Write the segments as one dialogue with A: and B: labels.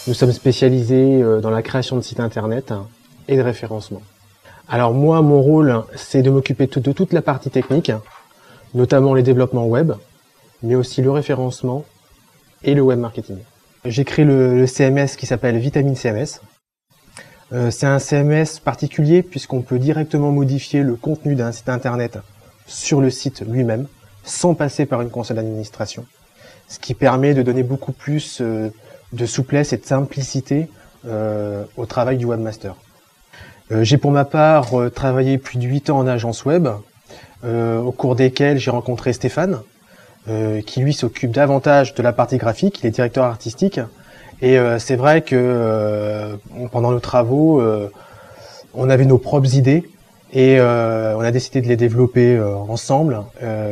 A: Nous sommes spécialisés dans la création de sites internet et de référencement. Alors moi, mon rôle, c'est de m'occuper de toute la partie technique, notamment les développements web, mais aussi le référencement et le web marketing. J'ai créé le CMS qui s'appelle Vitamine CMS. C'est un CMS particulier puisqu'on peut directement modifier le contenu d'un site internet sur le site lui-même, sans passer par une console d'administration. Ce qui permet de donner beaucoup plus de souplesse et de simplicité au travail du webmaster. J'ai pour ma part travaillé plus de 8 ans en agence web, au cours desquels j'ai rencontré Stéphane, qui lui s'occupe davantage de la partie graphique, il est directeur artistique. Et c'est vrai que pendant nos travaux, on avait nos propres idées et on a décidé de les développer ensemble,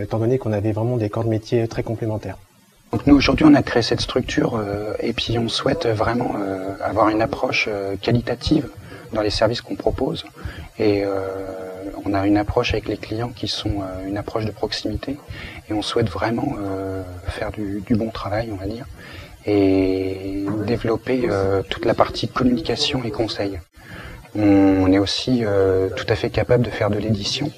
A: étant donné qu'on avait vraiment des corps de métier très complémentaires.
B: Donc nous aujourd'hui on a créé cette structure et puis on souhaite vraiment avoir une approche qualitative dans les services qu'on propose et on a une approche avec les clients qui sont une approche de proximité et on souhaite vraiment faire du bon travail, on va dire, et développer toute la partie communication et conseil. On est aussi tout à fait capable de faire de l'édition.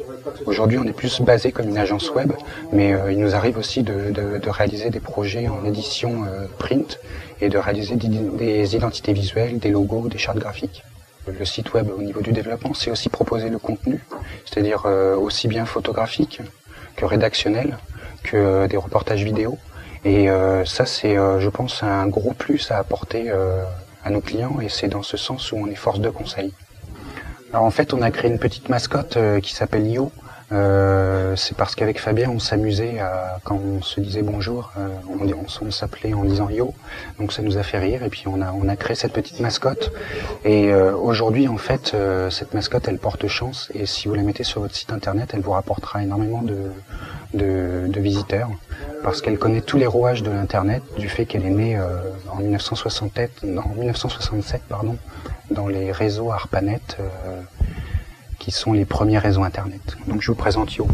B: Aujourd'hui, on est plus basé comme une agence web, mais il nous arrive aussi de réaliser des projets en édition print et de réaliser des identités visuelles, des logos, des chartes graphiques. Le site web, au niveau du développement, c'est aussi proposer le contenu, c'est-à-dire aussi bien photographique que rédactionnel, que des reportages vidéo. Et ça, c'est, je pense, un gros plus à apporter à nos clients, et c'est dans ce sens où on est force de conseil. Alors en fait, on a créé une petite mascotte qui s'appelle Yo. C'est parce qu'avec Fabien, on s'amusait quand on se disait bonjour, on s'appelait en disant Yo. Donc ça nous a fait rire et puis on a créé cette petite mascotte. Et aujourd'hui, en fait, cette mascotte, elle porte chance et si vous la mettez sur votre site internet, elle vous rapportera énormément de visiteurs parce qu'elle connaît tous les rouages de l'internet du fait qu'elle est née en 1967, dans les réseaux ARPANET qui sont les premiers réseaux internet. Donc je vous présente Yo.